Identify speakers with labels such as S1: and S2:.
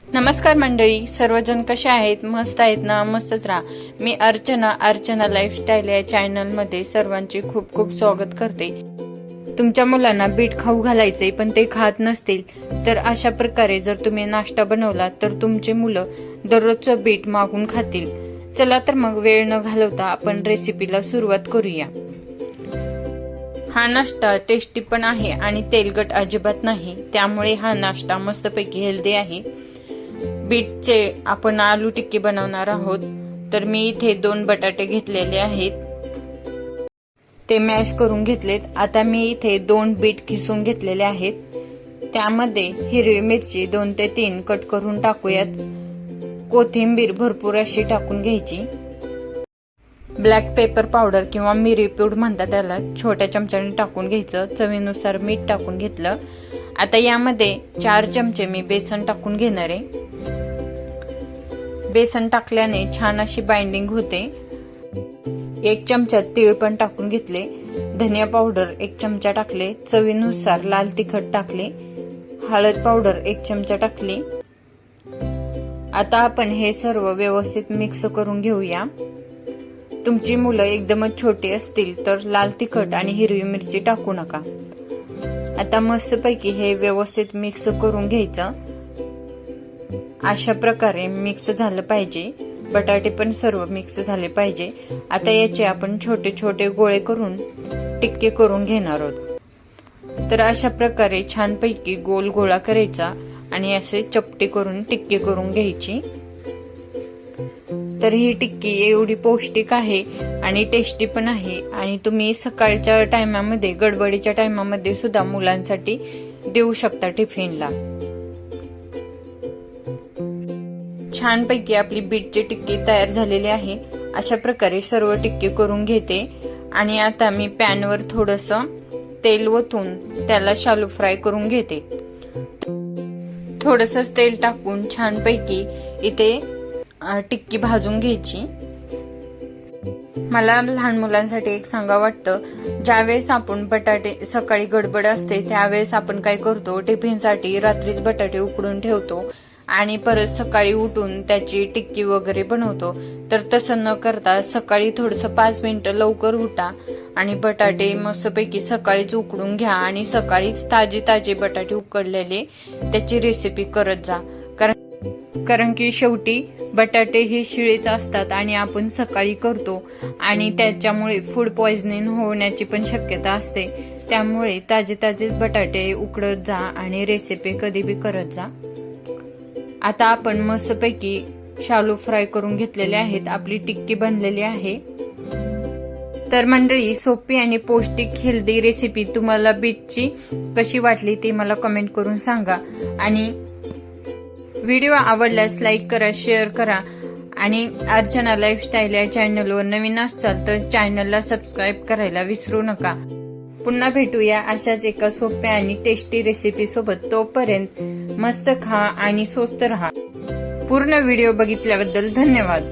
S1: नमस्कार मंडळी, सर्वजण कसे आहेत? मस्त आहेत ना? मस्तच राहा. मी अर्चना लाईफस्टाईल या चॅनल मध्ये सर्वांचे खूप खूप स्वागत करते. तुमच्या मुलांना बीट खाऊ घालायचे पण ते खात नसतील तर अशा प्रकारे जर तुम्ही नाश्ता बनवला तर तुमचे मुलं दररोजचं बीट मागून खातील. चला तर मग वेळ न घालवता आपण रेसिपीला सुरुवात करूया. हा नाश्ता टेस्टी पण आहे आणि तेलकट अजिबात नाही, त्यामुळे हा नाश्ता मस्तपैकी हेल्दी आहे. बीटचे आपण आलू टिक्की बनवणार आहोत. तर मी इथे 2 बटाटे घेतलेले आहेत, ते मॅश करून घेतलेत. आता मी इथे 2 बीट खिसून घेतलेले आहेत. त्यामध्ये हिरवी मिरची 2 ते 3 कट करून टाकूयात. कोथिंबीर भरपूर अशी टाकून घ्यायची. ब्लॅक पेपर पावडर किंवा मिरी पूड म्हणतात त्याला, छोट्या चमच्याने टाकून घ्यायचं. चवीनुसार मीठ टाकून घेतलं. आता यामध्ये 4 चमचे मी बेसन टाकून घेणार आहे. बेसन टाकल्याने छान अशी बाइंडिंग होते. 1 चमचा तीळ पण टाकून घेतले. धनिया पावडर 1 चमचा टाकले. चवीनुसार लाल तिखट टाकले. हळद पावडर 1 चमचा टाकली. आता आपण हे सर्व व्यवस्थित मिक्स करून घेऊया. तुमची मुलं एकदमच छोटी असतील तर लाल तिखट आणि हिरवी मिरची टाकू नका. आता मस्तपैकी हे व्यवस्थित मिक्स करून घ्यायचं. अशा प्रकारे मिक्स झालं पाहिजे. बटाटे पण सर्व मिक्स झाले पाहिजे. आता याचे आपण छोटे छोटे गोळे करून टिक्के करून घेणार आहोत. तर अशा प्रकारे छानपैकी गोल गोळा करायचा आणि असे चपटे करून टिक्के करून घ्यायची. तर ही टिक्की एवढी पौष्टिक आहे आणि टेस्टी पण आहे आणि तुम्ही सकाळच्या टायमामध्ये, गडबडीच्या टायमामध्ये सुद्धा मुलांसाठी देऊ शकता टिफिनला. छानपैकी आपली बीटची टिक्की तयार झालेली आहे. अशा प्रकारे सर्व टिक्की करून घेते आणि आता मी पॅनवर थोडंसं तेल ओतून त्याला शालो फ्राय करून घेते. थोडंसं तेल टाकून छानपैकी इथे टिक्की भाजून घ्यायची. मला लहान मुलांसाठी एक सांगा वाटतं, ज्यावेळेस आपण बटाटे सकाळी गडबड असते त्यावेळेस आपण काय करतो, टिफिनसाठी रात्रीच बटाटे उकडून ठेवतो आणि परत सकाळी उठून त्याची टिक्की वगैरे बनवतो. तर तसं न करता सकाळी थोडंसं 5 मिनिटं लवकर उठा आणि बटाटे मस्तपैकी सकाळीच उकडून घ्या आणि सकाळीच ताजे बटाटे उकडलेले त्याची रेसिपी करत जा. कारण की शेवटी बटाटे हे शिळेच असतात आणि आपण सकाळी करतो आणि त्याच्यामुळे फूड पॉइझनिंग होण्याची पण शक्यता असते. त्यामुळे ताजेच बटाटे उकडत जा आणि रेसिपी कधी बी करत जा. आता आपण मस्तपैकी शालो फ्राय करून घेतलेले आहेत. आपली टिक्की बनलेली आहे. तर मंडळी, सोपी आणि पौष्टिक हेल्दी रेसिपी तुम्हाला बीटची कशी वाटली ते मला कमेंट करून सांगा. आणि व्हिडिओ आवडल्यास लाईक करा, शेअर करा आणि अर्चना लाईफस्टाईल या चॅनलवर नवीन असाल तर चॅनलला सबस्क्राईब करायला विसरू नका. पुन्हा भेटूया अशाच एका सोप्या आणि टेस्टी रेसिपी सोबत. तोपर्यंत मस्त खा आणि स्वस्त रहा. पूर्ण व्हिडिओ बघितल्याबद्दल धन्यवाद.